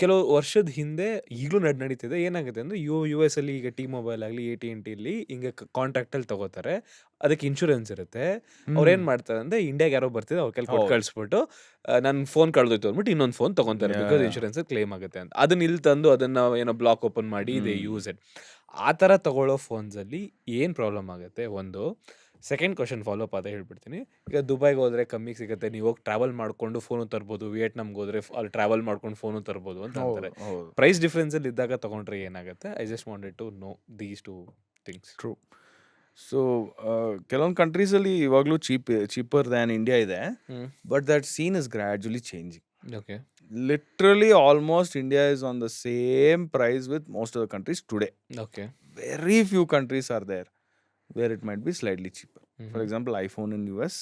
ಕೆಲವು ವರ್ಷದ ಹಿಂದೆ ಈಗಲೂ ನಡೀತಿದೆ. ಏನಾಗುತ್ತೆ ಅಂದರೆ ಯು ಎಸ್ ಅಲ್ಲಿ ಈಗ T-Mobile ಆಗಲಿ AT&Tಲಿ ಹಿಂಗೆ ಕಾಂಟ್ರಾಕ್ಟಲ್ಲಿ ತಗೋತಾರೆ. ಅದಕ್ಕೆ ಇನ್ಶೂರೆನ್ಸ್ ಇರುತ್ತೆ. ಅವ್ರೇನು ಮಾಡ್ತಾರೆ ಅಂದರೆ ಇಂಡಿಯಾಗೆ ಯಾರೋ ಬರ್ತಿದ್ರೆ ಅವ್ರ ಕೈಲಿ ಕೊಟ್ಟು ಕಳಿಸ್ಬಿಟ್ಟು ನನ್ನ ಫೋನ್ ಕಳೆದೋಯ್ತು ಅಂದ್ಬಿಟ್ಟು ಇನ್ನೊಂದು ಫೋನ್ ತೊಗೊತಾರೆ. ಬಿಕಾಸ್ ಇನ್ಶೂರೆನ್ಸ್ ಕ್ಲೇಮ್ ಆಗುತ್ತೆ ಅಂತ. ಅದನ್ನ ಇಲ್ಲಿ ತಂದು ಅದನ್ನು ಏನೋ ಬ್ಲಾಕ್ ಓಪನ್ ಮಾಡಿ ದೇ ಯೂಸ್ ಇಟ್. ಆ ಥರ ತಗೊಳ್ಳೋ ಫೋನ್ಸಲ್ಲಿ ಏನು ಪ್ರಾಬ್ಲಮ್ ಆಗುತ್ತೆ ಒಂದು. ಸೆಕೆಂಡ್ ಕ್ವಶನ್ ಫಾಲೋ ಅಪ್ ಅದೇ ಹೇಳ್ಬಿಡ್ತೀನಿ. ಈಗ ದುಬೈಗೆ ಹೋದರೆ ಕಮ್ಮಿಗೆ ಸಿಗುತ್ತೆ, ನೀವು ಹೋಗಿ ಟ್ರಾವೆಲ್ ಮಾಡಿಕೊಂಡು ಫೋನು ತರ್ಬೋದು. ವಿಯೆಟ್ನಾಮ್ಗೆ ಹೋದರೆ ಅಲ್ಲಿ ಟ್ರಾವೆಲ್ ಮಾಡ್ಕೊಂಡು ಫೋನು ತರ್ಬೋದು ಅಂತ ಅಂತಾರೆ. ಪ್ರೈಸ್ ಡಿಫ್ರೆನ್ಸಲ್ಲಿ ಇದ್ದಾಗ ತೊಗೊಂಡ್ರೆ ಏನಾಗುತ್ತೆ? I just wanted to know these two things. True. So ಕೆಲವೊಂದು ಕಂಟ್ರೀಸಲ್ಲಿ ಇವಾಗಲೂ ಚೀಪರ್ ದ್ಯಾನ್ ಇಂಡಿಯಾ ಇದೆ, but that scene is gradually changing. Okay. Literally almost India is on the same price with most of the countries today. Okay. Very few countries are there where it might be slightly cheaper. For example, iPhone in US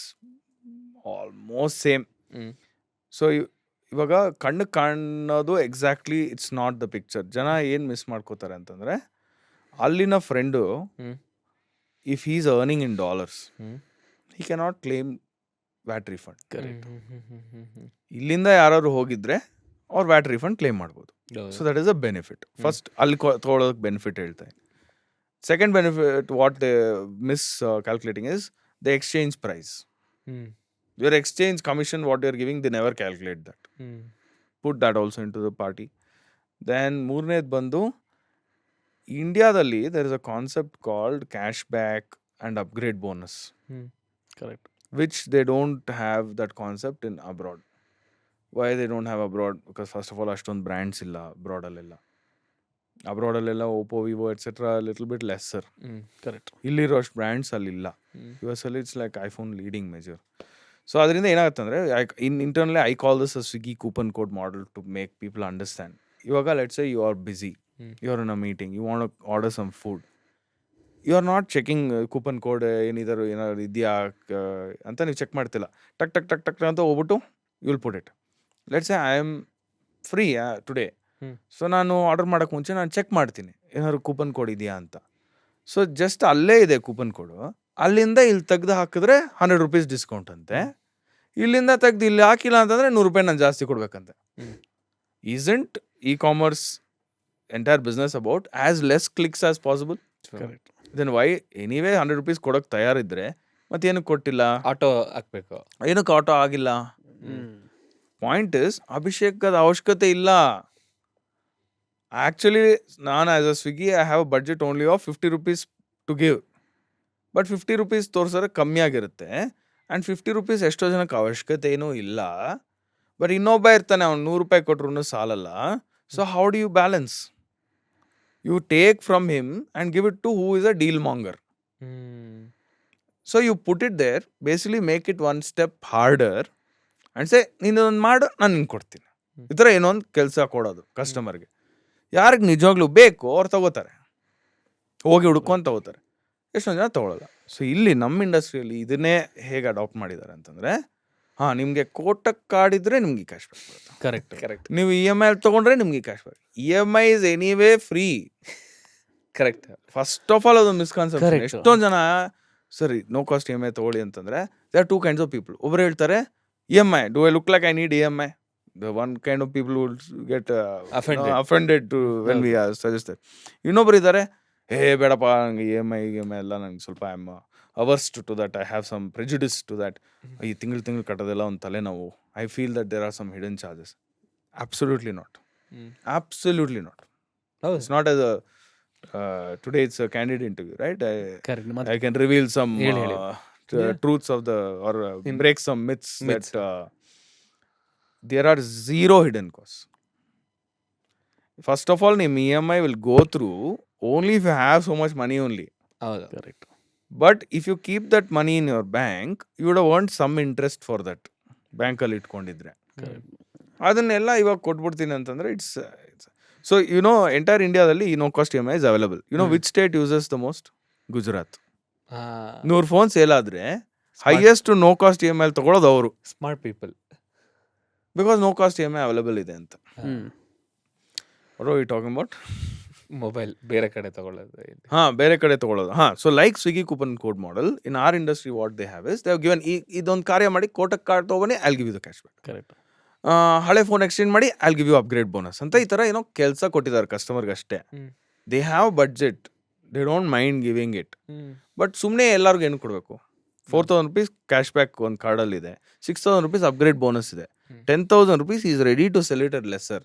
almost same. So ಇವಾಗ ಕಣ್ಣು ಕಾಣೋದು exactly it's not the picture. ಜನ ಏನು miss ಮಾಡ್ಕೋತಾರೆ ಅಂತಂದರೆ, ಅಲ್ಲಿನ friend if he is earning in dollars he cannot claim VAT refund. Correct. ಇಲ್ಲಿಂದ ಯಾರು ಹೋಗಿದ್ರೆ ಅವ್ರು ವ್ಯಾಟ್ ರಿಫಂಡ್ ಕ್ಲೇಮ್ ಮಾಡ್ಬೋದು. So that is a benefit. First ಅಲ್ಲಿ ತೊಗೊಳೋದಕ್ಕೆ ಬೆನಿಫಿಟ್ ಹೇಳ್ತಾ ಇದ್ದೀನಿ. Second benefit what they miss calculating is the exchange price. Your exchange commission what you are giving they never calculate that. Put that also into the party. Then ಮೂರನೇದು ಬಂದು ಇಂಡಿಯಾದಲ್ಲಿ there is a concept called cash back and upgrade bonus. Correct. Which they don't have that concept in abroad. Why they don't have abroad? Because first of all, ಅಷ್ಟೊಂದು brands ಇಲ್ಲ abroad ಅಲ್ಲೆಲ್ಲ. abroad ಅಲ್ಲೆಲ್ಲ Oppo, Vivo etcetera little bit lesser. Correct. ಇಲ್ಲಿರೋ ಅಷ್ಟು brands ಅಲ್ಲಿಲ್ಲ. US ಅಲ್ಲಿ it's like iPhone leading major. So ಅದರಿಂದ ಏನಾಗುತ್ತೆ ಅಂದರೆ, internally I call this a Swiggy coupon code model to make people understand. ಇವಾಗ let's say you are busy, you are in a meeting, you want to order some food. You are not checking coupon code ಏನಾದ್ರು ಇದೆಯಾ ಅಂತ ನೀವು check ಮಾಡ್ತಿಲ್ಲ. ಟಕ್ ಟಕ್ ಟಕ್ ಟಕ್ ಅಂತ ಹೋಗ್ಬಿಟ್ಟು you will put it. Let's say I am free today. So ನಾನು ಆರ್ಡರ್ ಮಾಡೋಕ್ಕೆ ಮುಂಚೆ ನಾನು ಚೆಕ್ ಮಾಡ್ತೀನಿ ಏನಾದ್ರು ಕೂಪನ್ ಕೋಡ್ ಇದೆಯಾ ಅಂತ. ಸೊ ಜಸ್ಟ್ ಅಲ್ಲೇ ಇದೆ ಕೂಪನ್ ಕೋಡು. ಅಲ್ಲಿಂದ ಇಲ್ಲಿ ತೆಗ್ದು ಹಾಕಿದ್ರೆ $100 ಡಿಸ್ಕೌಂಟ್ ಅಂತೆ. ಇಲ್ಲಿಂದ ತೆಗ್ದು ಇಲ್ಲಿ ಹಾಕಿಲ್ಲ ಅಂತಂದರೆ $100 ನಾನು ಜಾಸ್ತಿ ಕೊಡ್ಬೇಕಂತೆ. Isn't e commerce entire business about as less clicks as possible? Correct. Then why anyway $100 ಕೊಡೋಕೆ ತಯಾರಿದ್ರೆ ಮತ್ತೇನಕ್ಕೆ ಕೊಟ್ಟಿಲ್ಲ? ಆಟೋ ಹಾಕ್ಬೇಕು. ಏನಕ್ಕೆ ಆಟೋ ಆಗಿಲ್ಲ? ಪಾಯಿಂಟ್ ಇಸ್ ಅಭಿಷೇಕದ ಅವಶ್ಯಕತೆ ಇಲ್ಲ. ಆ್ಯಕ್ಚುಲಿ ನಾನು as a Swiggy I have a budget only of $50 to give. But $50 ತೋರಿಸಿದ್ರೆ ಕಮ್ಮಿ ಆಗಿರುತ್ತೆ. ಆ್ಯಂಡ್ $50 ಎಷ್ಟೋ ಜನಕ್ಕೆ ಅವಶ್ಯಕತೆ ಏನೂ ಇಲ್ಲ. ಬಟ್ ಇನ್ನೊಬ್ಬ ಇರ್ತಾನೆ, ಅವ್ನು $100 ಕೊಟ್ರು ಸಾಲಲ್ಲ. So how do you balance? You take from him and give it to who is a deal monger. So you put it there, basically make it one step harder and say, ನೀನು ಒಂದು ಮಾಡು, ನಾನು ನಿನ್ಗೆ ಕೊಡ್ತೀನಿ. ಈ ಥರ ಏನೋ ಒಂದು ಕೆಲಸ ಕೊಡೋದು ಕಸ್ಟಮರ್ಗೆ. ಯಾರಿಗೆ ನಿಜವಾಗ್ಲೂ ಬೇಕು ಅವ್ರು ತಗೋತಾರೆ, ಹೋಗಿ ಹುಡ್ಕೊಂಡು ತಗೋತಾರೆ. ಎಷ್ಟೊಂದು ಜನ ತೊಗೊಳಲ್ಲ. ಸೊ ಇಲ್ಲಿ ನಮ್ಮ ಇಂಡಸ್ಟ್ರಿಯಲ್ಲಿ ಇದನ್ನೇ ಹೇಗೆ ಅಡಾಪ್ಟ್ ಮಾಡಿದ್ದಾರೆ ಅಂತಂದರೆ, ನಿಮಗೆ ಕೋಟಕ್ ಕಾರ್ಡ್ ಇದ್ರೆ ನಿಮ್ಗೆ ಕ್ಯಾಶ್ ಬ್ಯಾಕ್ ಬರುತ್ತೆ. ಕರೆಕ್ಟ್. ಕರೆಕ್ಟ್. ನೀವು EMI ತೊಗೊಂಡ್ರೆ ನಿಮ್ಗೆ cash back. EMI is anyway free. Correct. First of all ಅದೊಂದು ಮಿಸ್ಕಾನ್ಸೆಪ್ಷನ್. ಎಷ್ಟೊಂದು ಜನ ಸರಿ ನೋ ಕಾಸ್ಟ್ EMI ತೊಗೊಳ್ಳಿ ಅಂತಂದರೆ they are two kinds of people. ಒಬ್ಬರು ಹೇಳ್ತಾರೆ EMI, do I look like I need EMI? The one kind of people would get offended to when we are suggested. ಇನ್ನೊಬ್ರು ಇದ್ದಾರೆ, ಬೇಡಪ್ಪ ನಂಗೆ EMI ಎಲ್ಲ ನಂಗೆ ಸ್ವಲ್ಪ I am averse to that. I have some prejudice to that. ಈ ತಿಂಗಳು ಕಟ್ಟೋದೆಲ್ಲ ಒಂದು ತಲೆನೋವು. I feel that there are some hidden charges. Absolutely not. Absolutely not. It's not as a today it's a candid interview, right? I can reveal some truths of the or break some myths. That there are zero hidden costs. First of all, ನಿಮ್ಮ EMI will go through only if you have so much money only. ಹೌದು. Correct. But if you keep that money in your bank, you would have earned some interest for that. ಬ್ಯಾಂಕಲ್ಲಿ ಇಟ್ಕೊಂಡಿದ್ರೆ ಅದನ್ನೆಲ್ಲ ಇವಾಗ ಕೊಟ್ಬಿಡ್ತೀನಿ ಅಂತಂದರೆ it's so entire ಇಂಡಿಯಾದಲ್ಲಿ ಈ no cost EMI is available. Which state uses the most? Gujarat. 100 phone sale ಆದರೆ highest no cost EMI ತಗೊಳ್ಳೋದು ಅವರು. Smart people. Because no cost EMI available ಇದೆ ಅಂತ. What are we talking about? Mobile ಬೇರೆ ಕಡೆ ತಗೊಳ್ಳೋದು. ಬೇರೆ ಕಡೆ ತಗೊಳ್ಳೋದು. So like Swiggy coupon code model in our industry what they have is they have given ಇದೊಂದು ಕಾರ್ಯ ಮಾಡಿ ಕೋಟಕ್ ಕಾರ್ಡ್ ತೊಗೊಂಡು I will give you the cash back. Correct. ಹಳೆ ಫೋನ್ ಎಕ್ಸ್ಚೇಂಜ್ ಮಾಡಿ I'll give you upgrade bonus ಅಂತ ಈ ಥರ ಏನೋ ಕೆಲಸ ಕೊಟ್ಟಿದ್ದಾರೆ ಕಸ್ಟಮರ್ಗೆ ಅಷ್ಟೇ. They have budget, they don't mind giving it. But ಸುಮ್ಮನೆ ಎಲ್ಲರಿಗೂ ಏನು ಕೊಡಬೇಕು? 4,000 rupees ಕ್ಯಾಶ್ ಬ್ಯಾಕ್ ಒಂದು ಕಾರ್ಡಲ್ಲಿ ಇದೆ, 6,000 rupees ಅಪ್ಗ್ರೇಡ್ ಬೋನಸ್ ಇದೆ, 10,000 rupees is ready to sell it at lesser.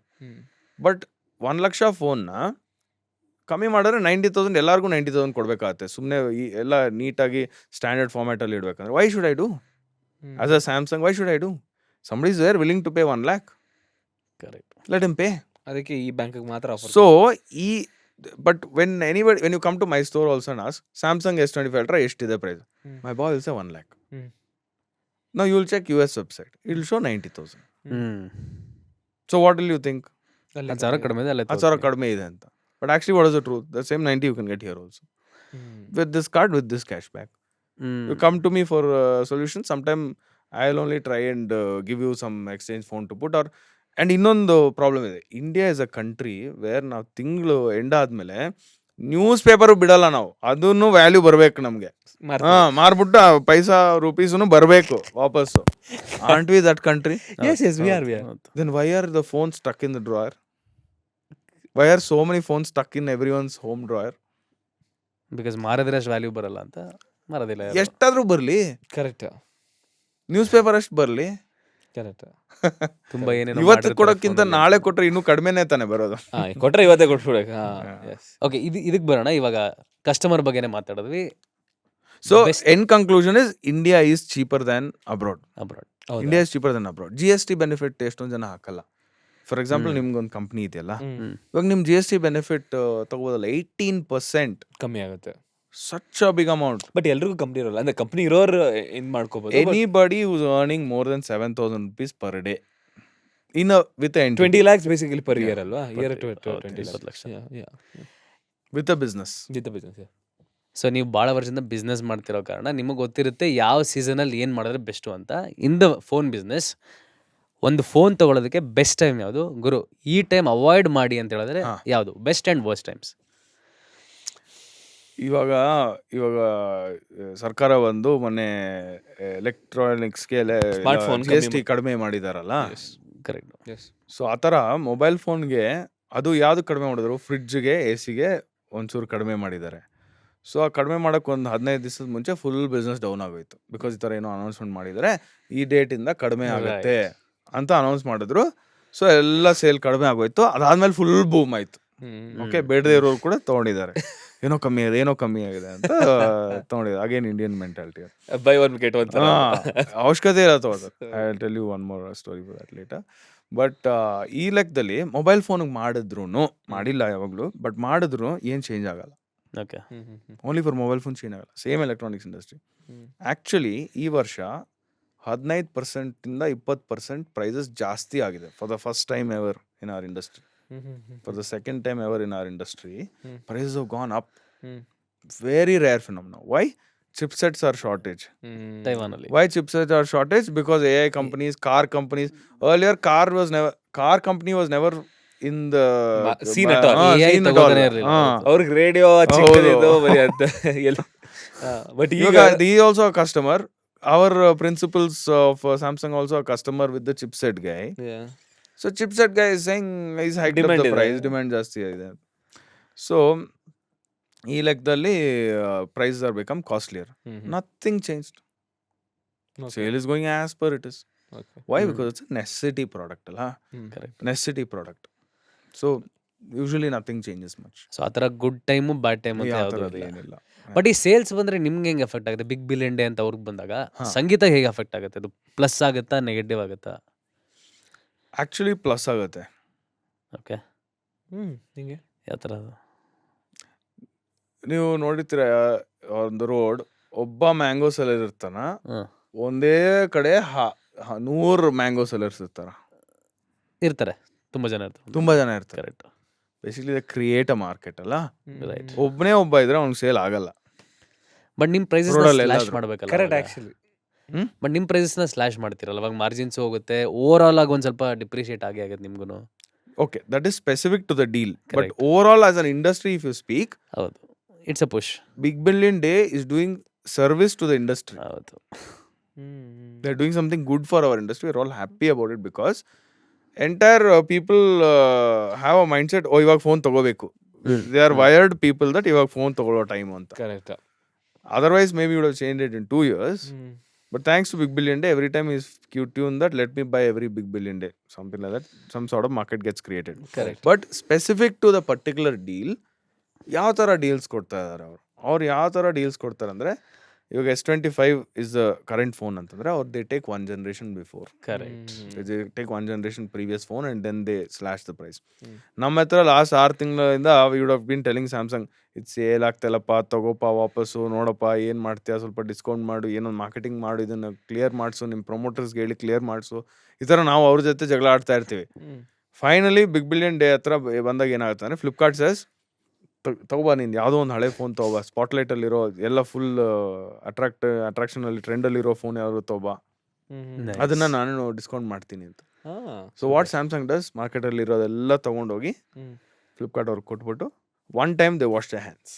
But 1 lakh ಫೋನ್ನ ಕಮ್ಮಿ ಮಾಡಿದ್ರೆ 90,000 ಎಲ್ಲರಿಗೂ 90,000 ಕೊಡಬೇಕಾಗತ್ತೆ. ಸುಮ್ಮನೆ ಎಲ್ಲ ನೀಟಾಗಿ ಸ್ಟ್ಯಾಂಡರ್ಡ್ ಫಾರ್ಮ್ಯಾಟಲ್ಲಿ ಇಡಬೇಕಂದ್ರೆ why should I do as a Samsung? Why should I do? somebody is there willing to pay 1 lakh, ಕರೆಕ್ಟ್. let him pay. ಅದಕ್ಕೆ ಈ ಬ್ಯಾಂಕಿಗೆ ಮಾತ್ರ offer. So but when you come to my store also and ask Samsung S25 Ultra ಎಷ್ಟಿದೆ price, my boy will say 1 lakh. Now you will check US website, it will show 90,000. So what will you think? 10,000 ಕಡಿಮೆ ಇದೆ, ಅಲ್ಲೇ 10,000 ಕಡಿಮೆ ಇದೆ ಅಂತ. But actually what is the truth? The same 90 you can get here also with this card, with this cashback. You come to me for solution, sometime I'll only try and give you some exchange phone to put. Or and ಇನ್ನೊಂದು problem ಇದೆ, India is a country wear ನಾವು ತಿಂಗಳು end ಆದ್ಮೇಲೆ news paper ಬಿಡಲ್ಲ ನಾವು, ಅದನ್ನು value ಬರ್ಬೇಕು ನಮ್ಗೆ. ಮಾರ್ಬಿಟ್ಟು ಪೈಸಾ ರೂಪೀಸ್ನು ಬರ್ಬೇಕು ವಾಪಸ್ಸು. Aren't we that country? Yes, we are. Then why are the phones stuck in the drawer? Why are so many phones stuck in everyone's home drawer? Because ಮಾರಿದ್ರೆ ಅಷ್ಟು ವ್ಯಾಲ್ಯೂ ಬರಲ್ಲ ಅಂತ ಮಾರೋದಿಲ್ಲ. ಎಷ್ಟಾದ್ರೂ ಬರ್ಲಿ, ಕರೆಕ್ಟ್, ನ್ಯೂಸ್ ಪೇಪರ್ ಅಷ್ಟು ಬರ್ಲಿ. Correct. ತುಂಬಾ ಏನೇನೋ ಇವತ್ತು ಕೊಡೋಕ್ಕಿಂತ ನಾಳೆ ಕೊಟ್ರೆ ಇನ್ನೂ ಕಡಿಮೆನೇ ತಾನೆ ಬರೋದು. ಕೊಟ್ರೆ ಇವತ್ತೇ ಕೊಟ್ಬಿಡಕ್ಕೆ. ಓಕೆ, ಇದಕ್ಕೆ ಬರೋಣ. ಇವಾಗ ಕಸ್ಟಮರ್ ಬಗ್ಗೆನೇ ಮಾತಾಡಿದ್ವಿ. So end conclusion is India is cheaper than abroad. India is cheaper than abroad. GST benefit ಎಷ್ಟೊಂದು ಜನ ಹಾಕಲ್ಲ. ಫಾರ್ ಎಕ್ಸಾಂಪಲ್ ನಿಮ್ಗೊಂದು ಕಂಪ್ನಿ ಇದೆಯಲ್ಲ, ಇವಾಗ ನಿಮ್ GST ಬೆನಿಫಿಟ್ ತಗೋಬೋದಲ್ಲ, 18% ಕಮ್ಮಿ ಆಗುತ್ತೆ. such a big amount. But ಎಲ್ರಿಗೂ ಕಂಪ್ನಿ ಇರೋಲ್ಲ, ಅಂದ್ರೆ ಕಂಪ್ನಿ ಇರೋರು ಏನ್ ಮಾಡ್ಕೋಬಹುದು. Anybody who's earning more than 7,000 rupees per day in a with a 20 lakhs basically per year ಅಲ್ವಾ? Year 20 lakh with a business. With business. So ನೀವು ಭಾಳ ವರ್ಷದಿಂದ ಬಿಸ್ನೆಸ್ ಮಾಡ್ತಿರೋ ಕಾರಣ ನಿಮಗೆ ಗೊತ್ತಿರುತ್ತೆ ಯಾವ ಸೀಸನಲ್ಲಿ ಏನು ಮಾಡಿದ್ರೆ ಬೆಸ್ಟು ಅಂತ. ಇನ್ ದ ಫೋನ್ ಬಿಸ್ನೆಸ್ ಒಂದು ಫೋನ್ ತೊಗೊಳೋದಕ್ಕೆ ಬೆಸ್ಟ್ ಟೈಮ್ ಯಾವುದು ಗುರು? ಈ ಟೈಮ್ ಅವಾಯ್ಡ್ ಮಾಡಿ ಅಂತ ಹೇಳಿದ್ರೆ ಯಾವುದು ಬೆಸ್ಟ್ ಆ್ಯಂಡ್ ವರ್ಸ್ಟ್ ಟೈಮ್ಸ್? ಇವಾಗ ಸರ್ಕಾರ ಒಂದು ಮೊನ್ನೆ ಎಲೆಕ್ಟ್ರಾನಿಕ್ಸ್ಗೆ Smartphone GST ಕಡಿಮೆ ಮಾಡಿದಾರಲ್ಲ. ಕರೆಕ್ಟ್. ಸೊ ಆ ಥರ ಮೊಬೈಲ್ ಫೋನ್ಗೆ ಅದು ಯಾವ್ದು ಕಡಿಮೆ ಮಾಡಿದ್ರು? ಫ್ರಿಡ್ಜ್ಗೆ, AC-ಗೆ ಒಂಚೂರು ಕಡಿಮೆ ಮಾಡಿದ್ದಾರೆ. ಸೊ ಆ ಕಡಿಮೆ ಮಾಡೋಕ್ಕೆ ಒಂದು 15 ದಿವಸದ ಮುಂಚೆ ಫುಲ್ ಬಿಸ್ನೆಸ್ ಡೌನ್ ಆಗೋಯ್ತು. ಬಿಕಾಸ್ ಈ ಥರ ಏನೋ ಅನೌನ್ಸ್ಮೆಂಟ್ ಮಾಡಿದರೆ ಈ ಡೇಟಿಂದ ಕಡಿಮೆ ಆಗುತ್ತೆ ಅಂತ ಅನೌನ್ಸ್ ಮಾಡಿದ್ರು. ಸೊ ಎಲ್ಲ ಸೇಲ್ ಕಡಿಮೆ ಆಗೋಯ್ತು. ಅದಾದ್ಮೇಲೆ ಫುಲ್ ಬೂಮ್ ಆಯ್ತು. ಓಕೆ, ಬೇಡದೇ ಇರೋರು ಕೂಡ ತೊಗೊಂಡಿದ್ದಾರೆ. ಏನೋ ಕಮ್ಮಿ ಆಗಿದೆ ಅಂತ ತೊಗೊಂಡಿದ್ದಾರೆ. Again Indian mentality, buy one get one. ಅವಶ್ಯಕತೆ ಇಲ್ಲ ತೊಗೊಳ್ತಾರೆ. I will tell you one more story for that later. But ಈ ಲೆಕ್ಕದಲ್ಲಿ ಮೊಬೈಲ್ ಫೋನಿಗೆ ಮಾಡಿಲ್ಲ ಯಾವಾಗಲೂ, ಬಟ್ ಮಾಡಿದ್ರು ಏನು ಚೇಂಜ್ ಆಗಲ್ಲ. Okay, only for mobile phone change ಆಗಲ್ಲ. Same electronics industry. ಆ್ಯಕ್ಚುಲಿ ಈ ವರ್ಷ 15% 20% ಪ್ರೈಸಸ್ ಜಾಸ್ತಿ ಆಗಿದೆ for the first time ever in our industry. For the second time ever in our industry, prices have gone up. Very rare phenomenon. Why? Chipsets are shortage. ತೈವಾನಲ್ಲಿ. Why chipsets are shortage? Because AI companies, car companies. Earlier, car company was never in the scene at all. AI ತಗೋತಾನೆ ಇರಲಿಲ್ಲ. ಅವ್ರಿಗೆ radio ಚಿಕ್ಕದಿದ್ದು ಬರೀ ಅಂತ ಎಲ್ಲ. But ಈಗ he is also a customer. Our principals of Samsung also a customer with the chipset guy. So chipset guy is saying he's hiked up the price, demand ಜಾಸ್ತಿ ಆಗಿದೆ. So ಈ ಲೆಕ್ಕದಲ್ಲಿ prices are become costlier. Nothing changed. Sale is going as per it is. Why? Because it's a necessity product ಅಲ್ಲ. Correct. Necessity product. So usually nothing changes much. So ಆ ಥರ good time bad time ಅಂತ ಯಾವುದು ಏನಿಲ್ಲ. But ಈ sales ಬಂದರೆ ನಿಮ್ಗೆ ಹೆಂಗೆ ಎಫೆಕ್ಟ್ ಆಗುತ್ತೆ? ಬಿಗ್ ಬಿಲಿಯನ್ ಡೇ ಅಂತ ಅವ್ರಿಗೆ ಬಂದಾಗ ಸಂಗೀತ ಹೇಗೆ ಎಫೆಕ್ಟ್ ಆಗುತ್ತೆ? ಅದು ಪ್ಲಸ್ ಆಗುತ್ತಾ ನೆಗೆಟಿವ್ ಆಗುತ್ತಾ? ಆ್ಯಕ್ಚುಲಿ ಪ್ಲಸ್ ಆಗುತ್ತೆ. ಓಕೆ, ಹಿಂಗೆ ಯಾವ ಥರ? ನೀವು ನೋಡಿರ್ತೀರ ಒಂದು ರೋಡ್, ಒಬ್ಬ ಮ್ಯಾಂಗೋ ಸೆಲ್ಲರ್ ಇರ್ತಾನ, ಒಂದೇ ಕಡೆ 100 ಮ್ಯಾಂಗೋ ಸೆಲ್ಲರ್ಸ್ ಇರ್ತಾರೆ. ತುಂಬ ಜನ ಇರ್ತಾರೆ. Correct. Basically the create a market ಅಲ್ಲ. ರೈಟ್. ಒಬ್ಬ ಇದ್ರೆ ಅವ್ನಿಗೆ ಸೇಲ್ ಆಗಲ್ಲ. ಬಟ್ ನಿಮ್ಮ ಪ್ರೈಸಸ್ Road ಸ್ಲ್ಯಾಶ್ ಎಲ್ಲಾದ್ರೂ. ಮಾಡಬೇಕಲ್ಲ. ಕರೆಕ್ಟ್. ಆಕ್ಚುಲಿ ಬಟ್ ನಿಮ್ಮ ಪ್ರೈಸಸ್ನ ಸ್ಲ್ಯಾಶ್ ಮಾಡ್ತಿರಲ್ಲ, ಅವಾಗ ಮಾರ್ಜಿನ್ಸ್ ಹೋಗುತ್ತೆ. ಓವರ್ ಆಲ್ ಆಗಿ ಒಂದು ಸ್ವಲ್ಪ ಡಿಪ್ರಿಷಿಯೇಟ್ ಆಗುತ್ತೆ ನಿಮ್ಗೂ. Okay, that is specific to the deal. Correct. But overall as an industry, if you speak, ಹೌದು, it's a push. Big Billion Day is doing service to the industry. ಹೌದು. They're doing something good for our industry. We're all happy about it because entire people have a mind set, oh ಇವಾಗ phone ತಗೋಬೇಕು. They are wired people that ಇವಾಗ phone ತಗೊಳ್ಳೋ time ಅಂತ. ಕರೆಕ್ಟ್. Otherwise, maybe you would have changed it in 2 years. But thanks to Big Billion Day, every time he's tuned that, let me buy every Big Billion Day. Something like that. Some sort of market gets created. Correct. But specific to the particular deal, ಯಾವ ಥರ deals ಕೊಡ್ತಾ ಇದ್ದಾರೆ ಅವ್ರು ಯಾವ ಥರ deals ಕೊಡ್ತಾರೆ ಅಂದರೆ, ಇವಾಗ S25 is the current phone ಅಂತಂದರೆ ಅವ್ರು they take 1 generation before. Correct. They take 1 generation previous phone and then they slash the price. ನಮ್ಮ ಹತ್ರ ಲಾಸ್ಟ್ 6 ತಿಂಗಳಿಂದ we would have been telling Samsung, ಇದು ಸೇಲ್ ಆಗ್ತಿಲ್ಲಪ್ಪ, ತಗೋಪ್ಪ ವಾಪಸ್ಸು, ನೋಡಪ್ಪ ಏನು ಮಾಡ್ತೀಯಾ, ಸ್ವಲ್ಪ ಡಿಸ್ಕೌಂಟ್ ಮಾಡು, ಏನೊಂದು ಮಾರ್ಕೆಟಿಂಗ್ ಮಾಡು, ಇದನ್ನು ಕ್ಲಿಯರ್ ಮಾಡಿಸು, ನಿಮ್ಮ ಪ್ರಮೋಟರ್ಸ್ಗೆ ಹೇಳಿ ಕ್ಲಿಯರ್ ಮಾಡಿಸು. ಈ ಥರ ನಾವು ಅವ್ರ ಜೊತೆ ಜಗಳ ಆಡ್ತಾ ಇರ್ತೀವಿ. ಫೈನಲಿ ಬಿಗ್ ಬಿಲಿಯನ್ ಡೇ ಹತ್ರ ಬಂದಾಗ ಏನಾಗುತ್ತೆ ಅಂದರೆ, ಫ್ಲಿಪ್ಕಾರ್ಟ್ ಸೇಸ್ ತಗೋಬಾ, ನೀನು ಯಾವುದೋ ಒಂದು ಹಳೆ ಫೋನ್ ತಗೋಬಾ, ಸ್ಪಾಟ್ಲೈಟಲ್ಲಿರೋ ಎಲ್ಲ ಫುಲ್ ಅಟ್ರಾಕ್ಷನಲ್ಲಿ ಟ್ರೆಂಡಲ್ಲಿರೋ ಫೋನ್ ಯಾವುದು ತಗೋಬಾ, ಅದನ್ನ ನಾನು ಡಿಸ್ಕೌಂಟ್ ಮಾಡ್ತೀನಿ ಅಂತ. ಸೊ ವಾಟ್ ಸ್ಯಾಮ್ಸಂಗ್ ಡಸ್, ಮಾರ್ಕೆಟಲ್ಲಿ ಇರೋದೆಲ್ಲ ತೊಗೊಂಡೋಗಿ ಫ್ಲಿಪ್ಕಾರ್ಟ್ ಅವ್ರಿಗೆ ಕೊಟ್ಬಿಟ್ಟು one time they wash the hands.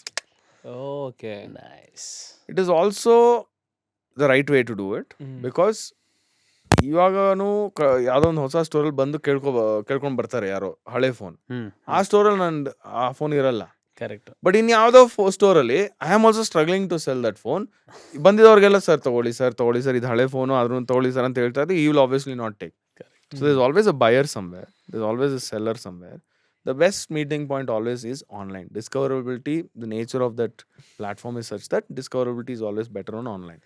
Okay. Nice. It is also the right way to do it, because ಇವಾಗನು ಯಾವುದೋ ಒಂದು ಹೊಸ ಸ್ಟೋರಲ್ಲಿ ಬಂದು ಕೇಳ್ಕೊಂಡು ಬರ್ತಾರೆ ಯಾರೋ ಹಳೆ ಫೋನ್, ಆ ಸ್ಟೋರಲ್ಲಿ ನಂದು ಆ ಫೋನ್ ಇರಲ್ಲ. ಕರೆಕ್ಟ್. ಬಟ್ ಇನ್ ಯಾವುದೋ ಸ್ಟೋರಲ್ಲಿ I am also struggling to sell that phone. ಬಂದಿದ್ದವ್ರಿಗೆಲ್ಲ ಸರ್ ತಗೊಳ್ಳಿ ಸರ್ ಇದು ಹಳೆ ಫೋನು, ಅದನ್ನು ತಗೊಳ್ಳಿ ಸರ್ ಅಂತ ಹೇಳ್ತಾ ಇದ್ರೆ, you will obviously not take. So there is always a buyer somewhere, there is always a seller somewhere. The best meeting point always is online. Discoverability, the nature of that platform is such that discoverability is always better on online.